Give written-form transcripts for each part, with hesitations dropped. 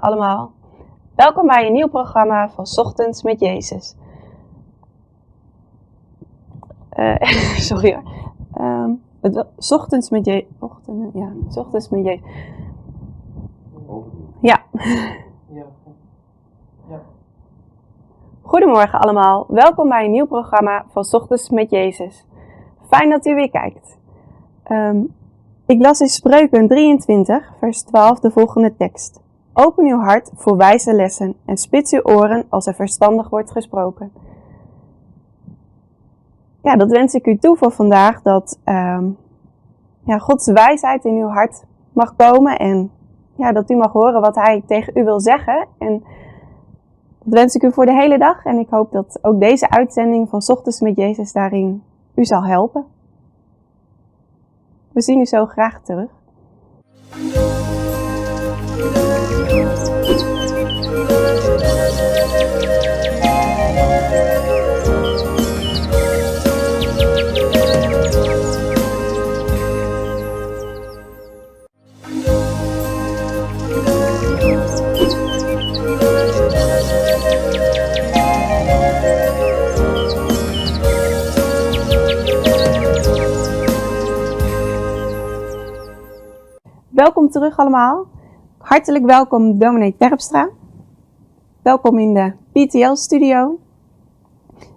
allemaal. Welkom bij een nieuw programma van 's Ochtends met Jezus. Sorry hoor. 's Ochtends met Jezus. 's Ochtends met Jezus. Ja. Goedemorgen allemaal. Welkom bij een nieuw programma van 's Ochtends met Jezus. Fijn dat u weer kijkt. Ik las in Spreuken 23, vers 12 de volgende tekst. Open uw hart voor wijze lessen en spits uw oren als er verstandig wordt gesproken. Ja, dat wens ik u toe voor vandaag, dat Gods wijsheid in uw hart mag komen en dat u mag horen wat Hij tegen u wil zeggen. En dat wens ik u voor de hele dag en ik hoop dat ook deze uitzending van 's Ochtends met Jezus daarin u zal helpen. We zien u zo graag terug. Welkom terug allemaal. Hartelijk welkom dominee Terpstra. Welkom in de PTL-studio.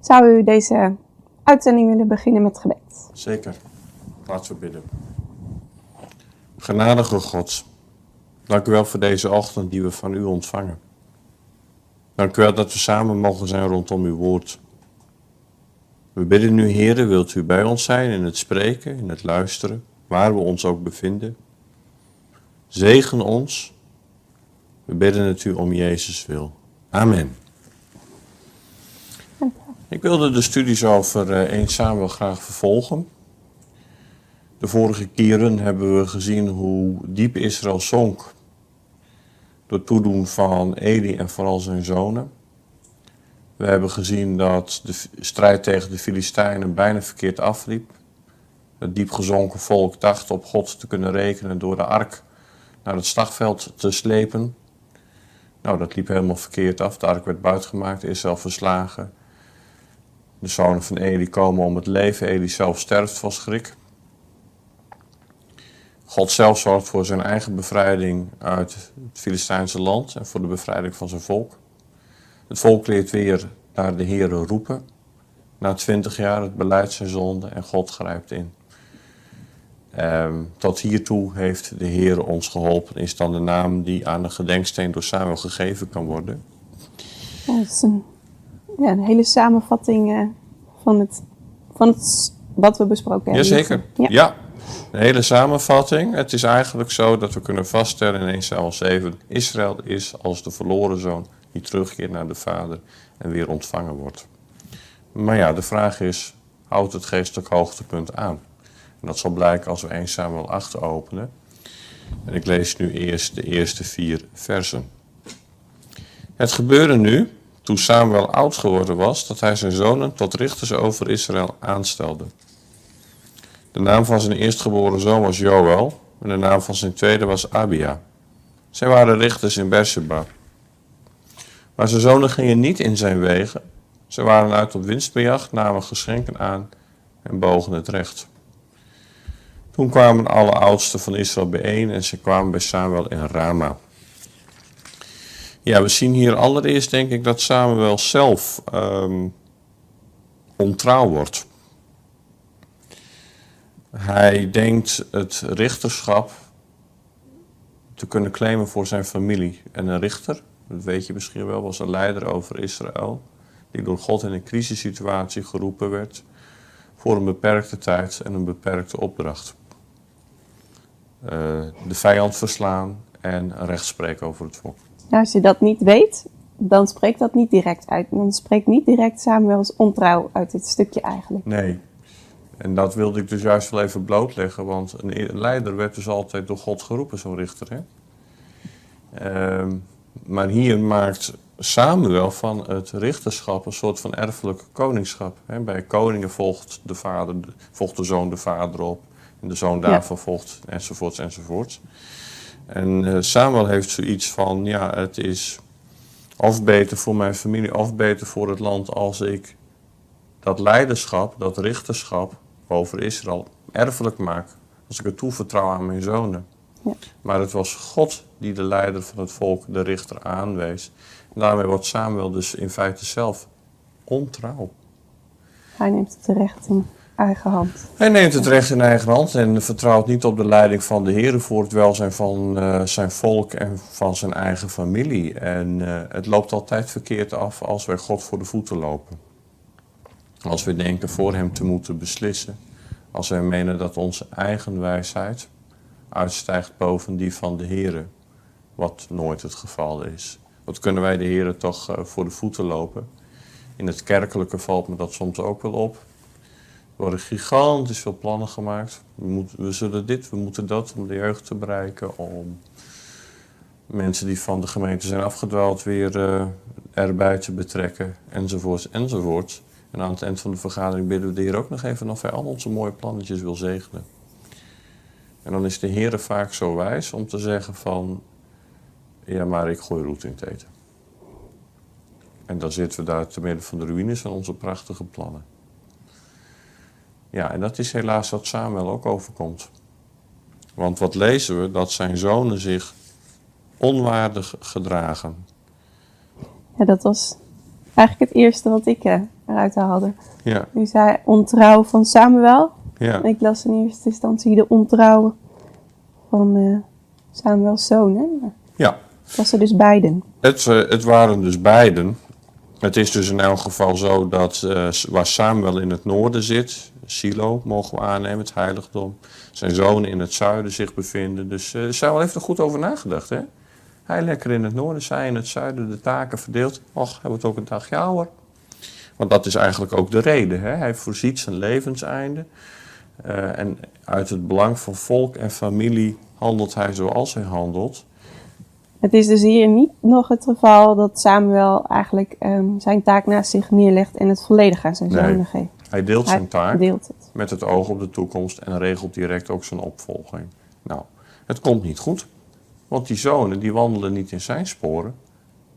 Zou u deze uitzending willen beginnen met gebed? Zeker. Laten we bidden. Genadige God, dank u wel voor deze ochtend die we van u ontvangen. Dank u wel dat we samen mogen zijn rondom uw woord. We bidden nu, Heere, wilt u bij ons zijn in het spreken, in het luisteren, waar we ons ook bevinden. Zegen ons. We bidden het u om Jezus wil. Amen. Ik wilde de studies over 1 Samuel graag vervolgen. De vorige keren hebben we gezien hoe diep Israël zonk door toedoen van Eli en vooral zijn zonen. We hebben gezien dat de strijd tegen de Filistijnen bijna verkeerd afliep. Het diep gezonken volk dacht op God te kunnen rekenen door de ark naar het slagveld te slepen. Nou, dat liep helemaal verkeerd af. De ark werd buitgemaakt, Israël verslagen. De zonen van Eli komen om het leven. Eli zelf sterft van schrik. God zelf zorgt voor zijn eigen bevrijding uit het Filistijnse land en voor de bevrijding van zijn volk. Het volk leert weer naar de Heere roepen. Na 20 jaar het belijdt zijn zonde en God grijpt in. Tot hiertoe heeft de Heer ons geholpen, is dan de naam die aan de gedenksteen door Samuel gegeven kan worden. Ja, dat is een hele samenvatting van het wat we besproken hebben. Jazeker, ja. Een hele samenvatting. Het is eigenlijk zo dat we kunnen vaststellen in 1 Samuel 7, Israël is als de verloren zoon die terugkeert naar de vader en weer ontvangen wordt. Maar ja, de vraag is, houdt het geestelijk hoogtepunt aan? En dat zal blijken als we 1 Samuel 8 openen. En ik lees nu eerst de eerste 4 versen. Het gebeurde nu, toen Samuel oud geworden was, dat hij zijn zonen tot richters over Israël aanstelde. De naam van zijn eerstgeboren zoon was Joël en de naam van zijn tweede was Abia. Zij waren richters in Beersheba. Maar zijn zonen gingen niet in zijn wegen. Ze waren uit op winstbejag, namen geschenken aan en bogen het recht. Toen kwamen alle oudsten van Israël bijeen en ze kwamen bij Samuel in Rama. Ja, we zien hier allereerst denk ik dat Samuel zelf ontrouw wordt. Hij denkt het richterschap te kunnen claimen voor zijn familie. En een richter, dat weet je misschien wel, was een leider over Israël, die door God in een crisissituatie geroepen werd voor een beperkte tijd en een beperkte opdracht. De vijand verslaan en recht spreken over het volk. Nou, als je dat niet weet, dan spreekt dat niet direct uit. Dan spreekt niet direct Samuels ontrouw uit dit stukje eigenlijk. Nee, en dat wilde ik dus juist wel even blootleggen, want een leider werd dus altijd door God geroepen, zo'n richter. Hè? Maar hier maakt Samuel van het richterschap een soort van erfelijk koningschap. Hè? Bij koningen volgt de zoon de vader op. En de zoon daarvan volgt, enzovoorts, enzovoorts. En Samuel heeft zoiets van, ja, het is of beter voor mijn familie of beter voor het land als ik dat leiderschap, dat richterschap over Israël erfelijk maak. Als ik het toevertrouw aan mijn zonen. Ja. Maar het was God die de leider van het volk, de richter, aanwees. En daarmee wordt Samuel dus in feite zelf ontrouw. Hij neemt het recht in eigen hand. Hij neemt het recht in eigen hand en vertrouwt niet op de leiding van de Heer voor het welzijn van zijn volk en van zijn eigen familie. En het loopt altijd verkeerd af als wij God voor de voeten lopen. Als we denken voor hem te moeten beslissen. Als wij menen dat onze eigen wijsheid uitstijgt boven die van de Heer. Wat nooit het geval is. Wat kunnen wij de Heer toch voor de voeten lopen? In het kerkelijke valt me dat soms ook wel op. Er worden gigantisch veel plannen gemaakt. We zullen dit, we moeten dat om de jeugd te bereiken. Om mensen die van de gemeente zijn afgedwaald weer erbij te betrekken. Enzovoorts, enzovoorts. En aan het eind van de vergadering bidden we de Heer ook nog even of hij al onze mooie plannetjes wil zegenen. En dan is de Heer vaak zo wijs om te zeggen van, ja maar ik gooi roet in het eten. En dan zitten we daar te midden van de ruïnes van onze prachtige plannen. Ja, en dat is helaas wat Samuel ook overkomt. Want wat lezen we? Dat zijn zonen zich onwaardig gedragen. Ja, dat was eigenlijk het eerste wat ik eruit haalde. Ja, U zei ontrouw van Samuel. ja. En ik las in eerste instantie de ontrouw van Samuels zoon. Hè? Ja. Het was er dus beiden. Het waren dus beiden. Het is dus in elk geval zo dat waar Samuel in het noorden zit, Silo mogen we aannemen, het heiligdom, zijn zonen in het zuiden zich bevinden. Dus Samuel heeft er goed over nagedacht. Hè? Hij lekker in het noorden, zij in het zuiden, de taken verdeeld. Och, hij wordt ook een dagje ouder. Want dat is eigenlijk ook de reden. Hè? Hij voorziet zijn levenseinde. En uit het belang van volk en familie handelt hij zoals hij handelt. Het is dus hier niet nog het geval dat Samuel eigenlijk zijn taak naast zich neerlegt en het volledig aan zijn zonen geeft. Hij deelt zijn taak deelt het. met het oog op de toekomst en regelt direct ook zijn opvolging. Nou, het komt niet goed. Want die zonen die wandelen niet in zijn sporen,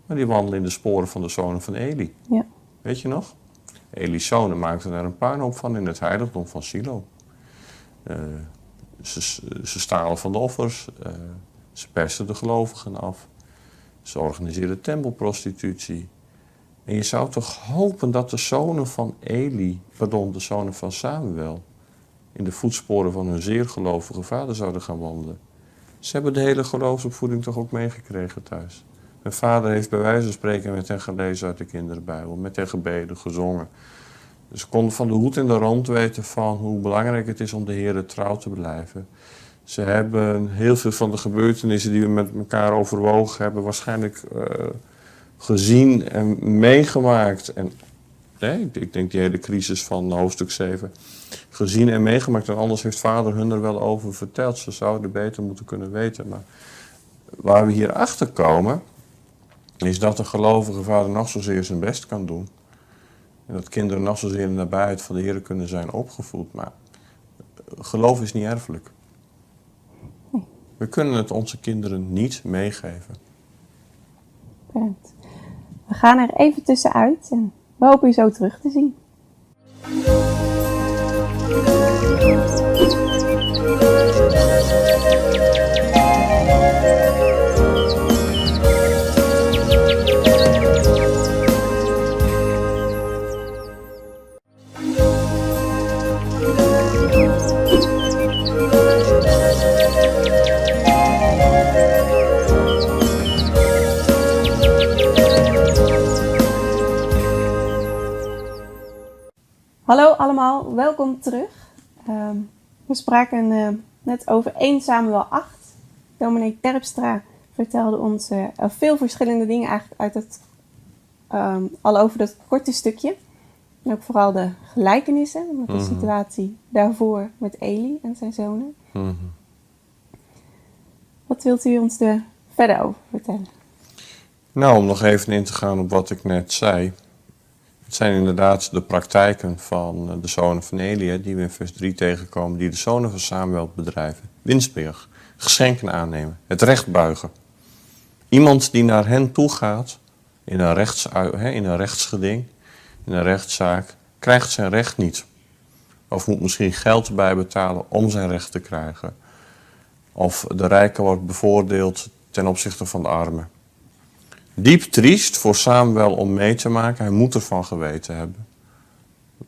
maar die wandelen in de sporen van de zonen van Eli. Ja. Weet je nog? Eli's zonen maakten daar een puinhoop van in het heiligdom van Silo. Ze stalen van de offers, ze persten de gelovigen af, ze organiseerden tempelprostitutie. En je zou toch hopen dat de zonen van de zonen van Samuel, in de voetsporen van hun zeer gelovige vader zouden gaan wandelen. Ze hebben de hele geloofsopvoeding toch ook meegekregen thuis. Hun vader heeft bij wijze van spreken met hen gelezen uit de kinderbijbel, met hen gebeden, gezongen. Dus ze konden van de hoed in de rand weten van hoe belangrijk het is om de Heer trouw te blijven. Ze hebben heel veel van de gebeurtenissen die we met elkaar overwogen hebben waarschijnlijk gezien en meegemaakt. En ik denk die hele crisis van hoofdstuk 7 gezien en meegemaakt. En anders heeft vader hun er wel over verteld. Ze zouden beter moeten kunnen weten. Maar waar we hier achter komen, is dat een gelovige vader nog zozeer zijn best kan doen. En dat kinderen nog zozeer in de nabijheid van de Heer kunnen zijn opgevoed. Maar geloof is niet erfelijk. We kunnen het onze kinderen niet meegeven. Bedankt. We gaan er even tussenuit en we hopen u zo terug te zien. Hallo allemaal, welkom terug. We spraken net over 1 Samuel 8. Dominee Terpstra vertelde ons veel verschillende dingen eigenlijk uit het, al over dat korte stukje. En ook vooral de gelijkenissen met de situatie daarvoor met Eli en zijn zonen. Mm-hmm. Wat wilt u ons er verder over vertellen? Nou, om nog even in te gaan op wat ik net zei. Het zijn inderdaad de praktijken van de zonen van Eli, die we in vers 3 tegenkomen, die de zonen van Samuel bedrijven. Winstbeer, geschenken aannemen, het recht buigen. Iemand die naar hen toe gaat in een rechtsgeding, in een rechtszaak, krijgt zijn recht niet. Of moet misschien geld erbij betalen om zijn recht te krijgen. Of de rijke wordt bevoordeeld ten opzichte van de armen. Diep triest voor Samuel om mee te maken, hij moet ervan geweten hebben.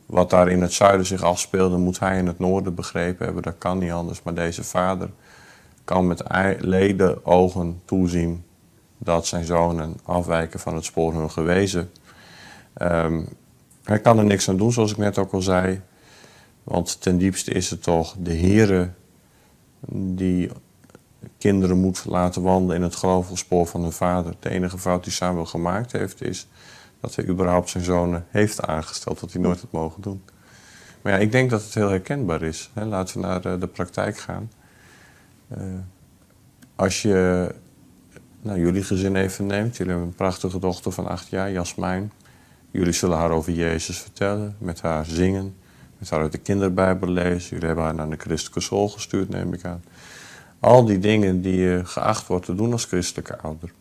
Wat daar in het zuiden zich afspeelde, moet hij in het noorden begrepen hebben. Dat kan niet anders, maar deze vader kan met leden ogen toezien dat zijn zonen afwijken van het spoor hun gewezen. Hij kan er niks aan doen, zoals ik net ook al zei. Want ten diepste is het toch de Heere die kinderen moet laten wandelen in het geloofspoor van hun vader. De enige fout die Samuel gemaakt heeft is dat hij überhaupt zijn zonen heeft aangesteld, wat hij nooit had mogen doen. Maar ja, ik denk dat het heel herkenbaar is. Laten we naar de praktijk gaan. Als je jullie gezin even neemt, jullie hebben een prachtige dochter van 8 jaar, Jasmijn. Jullie zullen haar over Jezus vertellen, met haar zingen, met haar uit de kinderbijbel lezen. Jullie hebben haar naar de christelijke school gestuurd, neem ik aan. Al die dingen die je geacht wordt te doen als christelijke ouder.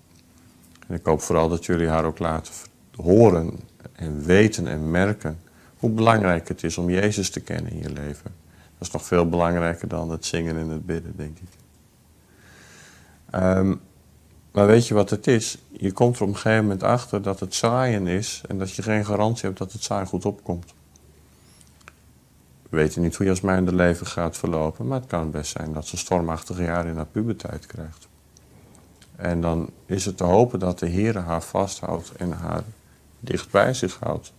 En ik hoop vooral dat jullie haar ook laten horen en weten en merken hoe belangrijk het is om Jezus te kennen in je leven. Dat is nog veel belangrijker dan het zingen en het bidden, denk ik. Maar weet je wat het is? Je komt er op een gegeven moment achter dat het zaaien is en dat je geen garantie hebt dat het zaai goed opkomt. We weten niet hoe Jasmijn de leven gaat verlopen, maar het kan best zijn dat ze stormachtige jaren in haar puberteit krijgt. En dan is het te hopen dat de Heer haar vasthoudt en haar dicht bij zich houdt.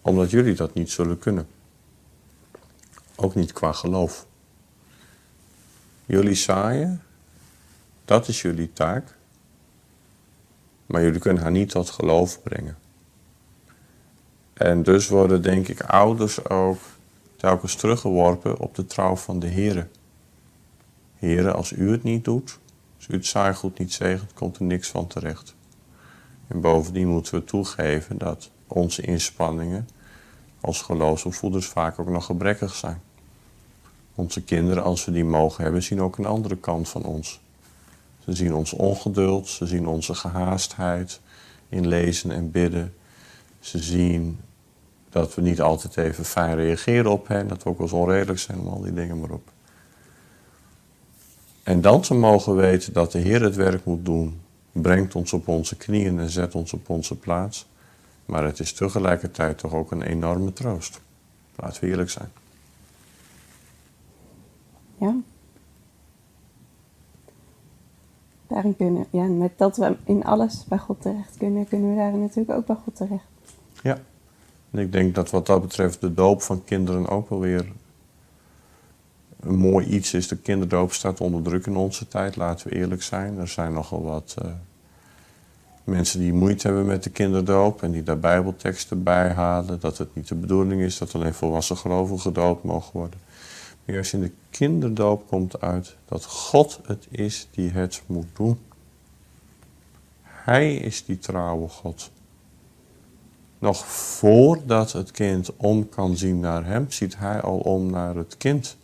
Omdat jullie dat niet zullen kunnen. Ook niet qua geloof. Jullie zaaien, dat is jullie taak. Maar jullie kunnen haar niet tot geloof brengen. En dus worden, denk ik, ouders ook telkens teruggeworpen op de trouw van de Heere. Heere, als u het niet doet, als u het zaaigoed niet zegent, komt er niks van terecht. En bovendien moeten we toegeven dat onze inspanningen als geloofsopvoeders vaak ook nog gebrekkig zijn. Onze kinderen, als we die mogen hebben, zien ook een andere kant van ons. Ze zien ons ongeduld, ze zien onze gehaastheid in lezen en bidden. Ze zien dat we niet altijd even fijn reageren op hen, dat we ook wel eens onredelijk zijn om al die dingen maar op. En dan te mogen weten dat de Heer het werk moet doen, brengt ons op onze knieën en zet ons op onze plaats. Maar het is tegelijkertijd toch ook een enorme troost. Laten we eerlijk zijn. Ja. Daarin kunnen, met dat we in alles bij God terecht kunnen, kunnen we daarin natuurlijk ook bij God terecht. Ja, en ik denk dat wat dat betreft de doop van kinderen ook wel weer een mooi iets is. De kinderdoop staat onder druk in onze tijd, laten we eerlijk zijn. Er zijn nogal wat mensen die moeite hebben met de kinderdoop en die daar bijbelteksten bij halen. Dat het niet de bedoeling is dat alleen volwassen gelovigen gedoopt mogen worden. Maar juist in de kinderdoop komt uit dat God het is die het moet doen. Hij is die trouwe God. Nog voordat het kind om kan zien naar hem, ziet hij al om naar het kind.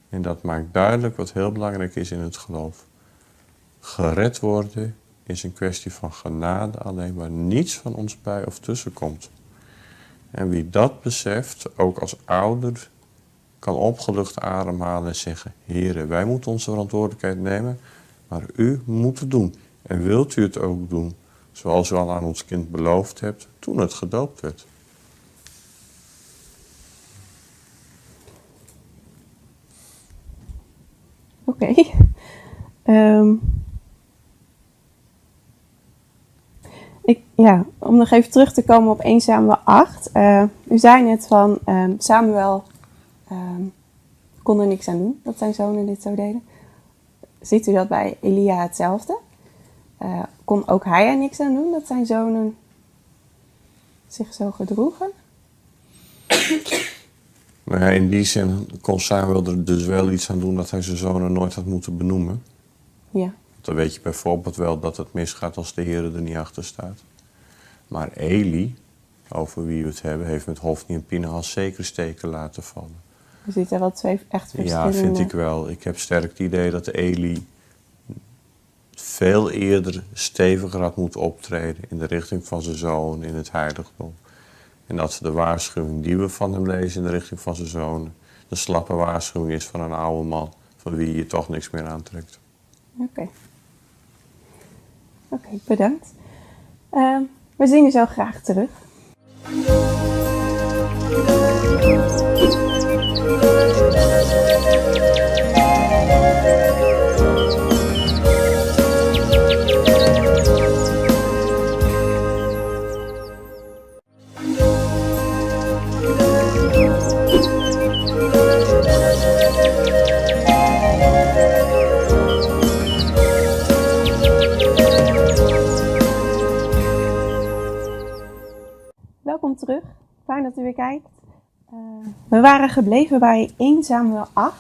En dat maakt duidelijk wat heel belangrijk is in het geloof. Gered worden is een kwestie van genade, alleen waar niets van ons bij of tussen komt. En wie dat beseft, ook als ouder, kan opgelucht ademhalen en zeggen: Heere, wij moeten onze verantwoordelijkheid nemen, maar u moet het doen. En wilt u het ook doen, zoals u al aan ons kind beloofd hebt, toen het gedoopt werd. Oké. Om nog even terug te komen op 1 Samuel 8. U zei net van Samuel kon er niks aan doen dat zijn zonen dit zo deden. Ziet u dat bij Elia hetzelfde? Kon ook hij er niks aan doen dat zijn zonen zich zo gedroegen? Nou ja, in die zin kon Samuel er dus wel iets aan doen dat hij zijn zonen nooit had moeten benoemen. Ja. Dan weet je bijvoorbeeld wel dat het misgaat als de Heer er niet achter staat. Maar Eli, over wie we het hebben, heeft met Hofni en Pinchas zeker steken laten vallen. Je ziet er wel twee echt verschillende... Ja, vind ik wel. Ik heb sterk het idee dat Eli veel eerder steviger had moeten optreden in de richting van zijn zoon in het heiligdom. En dat de waarschuwing die we van hem lezen in de richting van zijn zoon de slappe waarschuwing is van een oude man van wie je toch niks meer aantrekt. Oké, bedankt. We zien je zo graag terug. Welkom terug. Fijn dat u weer kijkt. We waren gebleven bij 1 Samuel 8.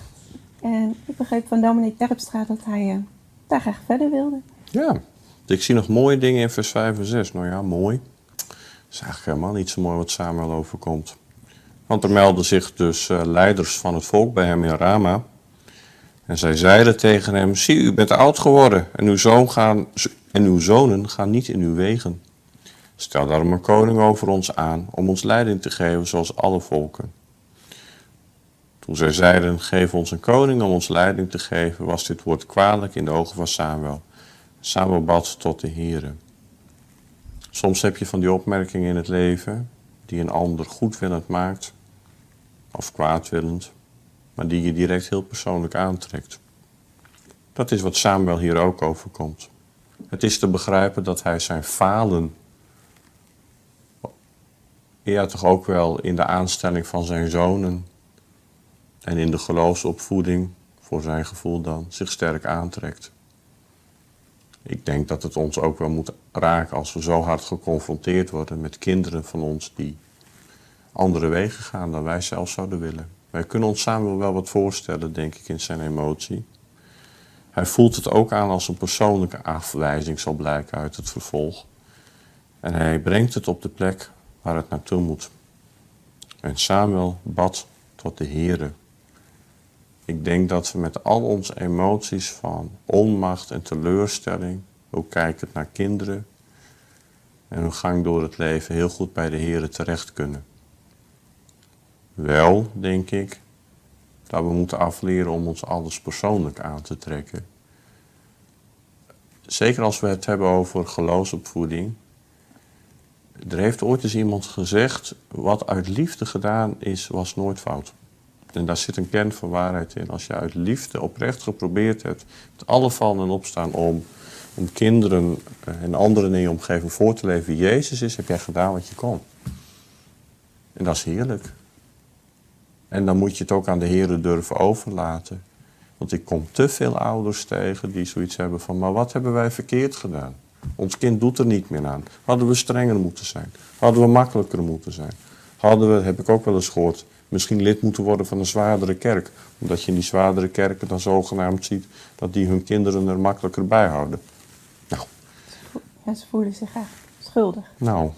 En ik begreep van dominee Terpstra dat hij daar graag verder wilde. Ja, ik zie nog mooie dingen in vers 5 en 6. Nou ja, mooi. Dat is eigenlijk helemaal niet zo mooi wat Samuel overkomt. Want er melden zich dus leiders van het volk bij hem in Rama. En zij zeiden tegen hem, zie, u bent oud geworden en uw zonen gaan niet in uw wegen. Stel daarom een koning over ons aan om ons leiding te geven zoals alle volken. Toen zij zeiden, geef ons een koning om ons leiding te geven, was dit woord kwalijk in de ogen van Samuel. Samuel bad tot de Heere. Soms heb je van die opmerkingen in het leven die een ander goedwillend maakt of kwaadwillend, maar die je direct heel persoonlijk aantrekt. Dat is wat Samuel hier ook overkomt. Het is te begrijpen dat hij zijn falen, ja toch ook wel in de aanstelling van zijn zonen en in de geloofsopvoeding, voor zijn gevoel dan, zich sterk aantrekt. Ik denk dat het ons ook wel moet raken als we zo hard geconfronteerd worden met kinderen van ons die andere wegen gaan dan wij zelf zouden willen. Wij kunnen ons Samuel wel wat voorstellen, denk ik, in zijn emotie. Hij voelt het ook aan als een persoonlijke afwijzing zal blijken uit het vervolg. En hij brengt het op de plek waar het naartoe moet. En Samuel bad tot de Heere. Ik denk dat we met al onze emoties van onmacht en teleurstelling, ook kijkend naar kinderen en hun gang door het leven, heel goed bij de Heere terecht kunnen. Wel, denk ik, dat we moeten afleren om ons alles persoonlijk aan te trekken. Zeker als we het hebben over geloofsopvoeding. Er heeft ooit eens iemand gezegd, wat uit liefde gedaan is, was nooit fout. En daar zit een kern van waarheid in. Als je uit liefde oprecht geprobeerd hebt, met alle vallen en opstaan om kinderen en anderen in je omgeving voor te leven wie Jezus is, heb jij gedaan wat je kon. En dat is heerlijk. En dan moet je het ook aan de Heere durven overlaten. Want ik kom te veel ouders tegen die zoiets hebben van, maar wat hebben wij verkeerd gedaan? Ons kind doet er niet meer aan. Hadden we strenger moeten zijn? Hadden we makkelijker moeten zijn? Hadden we, heb ik ook wel eens gehoord, misschien lid moeten worden van een zwaardere kerk. Omdat je in die zwaardere kerken dan zogenaamd ziet dat die hun kinderen er makkelijker bij houden. Nou. Ja, ze voelen zich echt schuldig. Nou,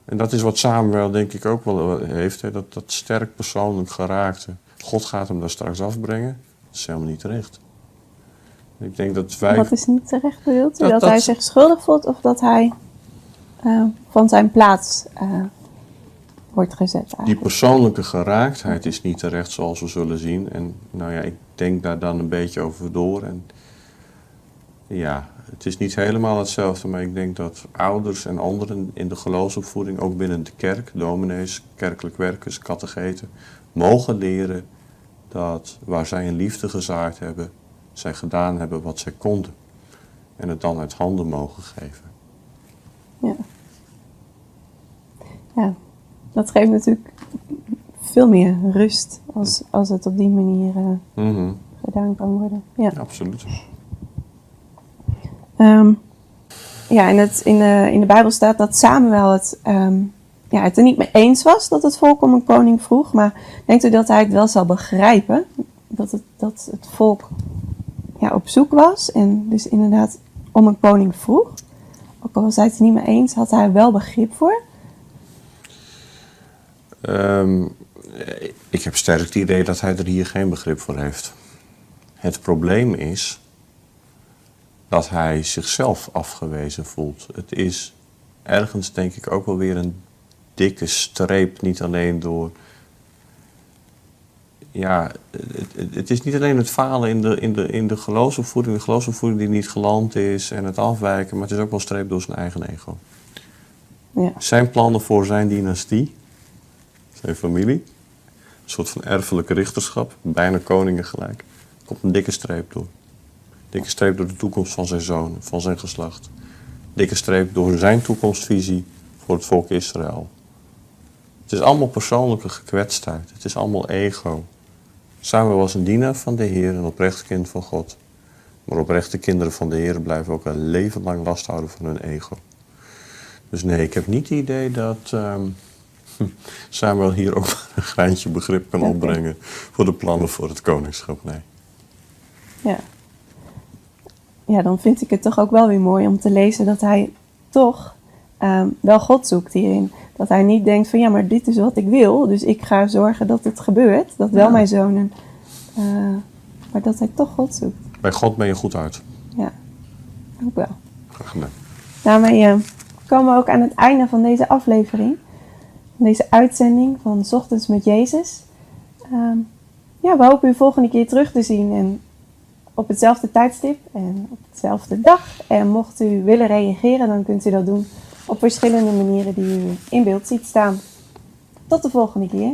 en dat is wat Samuel denk ik ook wel heeft. Hè, dat sterk persoonlijk geraakte. God gaat hem daar straks afbrengen. Dat is helemaal niet terecht. Ik denk dat wij... Wat is niet terecht bedoeld? Dat hij zich schuldig voelt of dat hij van zijn plaats wordt gezet eigenlijk? Die persoonlijke geraaktheid is niet terecht zoals we zullen zien. En nou ja, ik denk daar dan een beetje over door. En ja, het is niet helemaal hetzelfde, maar ik denk dat ouders en anderen in de geloofsopvoeding, ook binnen de kerk, dominees, kerkelijk werkers, catecheten, mogen leren dat waar zij in liefde gezaaid hebben, zij gedaan hebben wat zij konden. En het dan uit handen mogen geven. Ja. Ja, dat geeft natuurlijk veel meer rust als het op die manier gedaan kan worden. Ja, absoluut. Ja, en in de Bijbel staat dat Samuel het er niet mee eens was dat het volk om een koning vroeg. Maar denkt u dat hij het wel zal begrijpen? Dat het volk op zoek was en dus inderdaad om een koning vroeg? Ook al was hij het er niet mee eens, had hij wel begrip voor? Ik heb sterk het idee dat hij er hier geen begrip voor heeft. Het probleem is dat hij zichzelf afgewezen voelt. Het is ergens denk ik ook wel weer een dikke streep, niet alleen door... Ja, het is niet alleen het falen in de geloofsopvoeding die niet geland is en het afwijken, maar het is ook wel een streep door zijn eigen ego. Ja. Zijn plannen voor zijn dynastie, zijn familie, een soort van erfelijke richterschap, bijna koningen gelijk, komt een dikke streep door. Dikke streep door de toekomst van zijn zoon, van zijn geslacht. Dikke streep door zijn toekomstvisie voor het volk Israël. Het is allemaal persoonlijke gekwetstheid. Het is allemaal ego. Samuel was een dienaar van de Heer, een oprecht kind van God. Maar oprechte kinderen van de Heer blijven ook een leven lang last houden van hun ego. Dus nee, ik heb niet het idee dat Samuel hier ook een graantje begrip kan opbrengen voor de plannen voor het koningschap. Nee. Ja. Ja, dan vind ik het toch ook wel weer mooi om te lezen dat hij toch wel God zoekt hierin. Dat hij niet denkt van ja, maar dit is wat ik wil, dus ik ga zorgen dat het gebeurt. Dat wel mijn zoon, maar dat hij toch God zoekt. Bij God ben je goed uit. Ja, ook wel. Graag gedaan. Daarmee komen we ook aan het einde van deze aflevering. Van deze uitzending van 's Ochtends met Jezus. Ja, we hopen u volgende keer terug te zien en op hetzelfde tijdstip en op dezelfde dag. En mocht u willen reageren, dan kunt u dat doen op verschillende manieren die u in beeld ziet staan. Tot de volgende keer.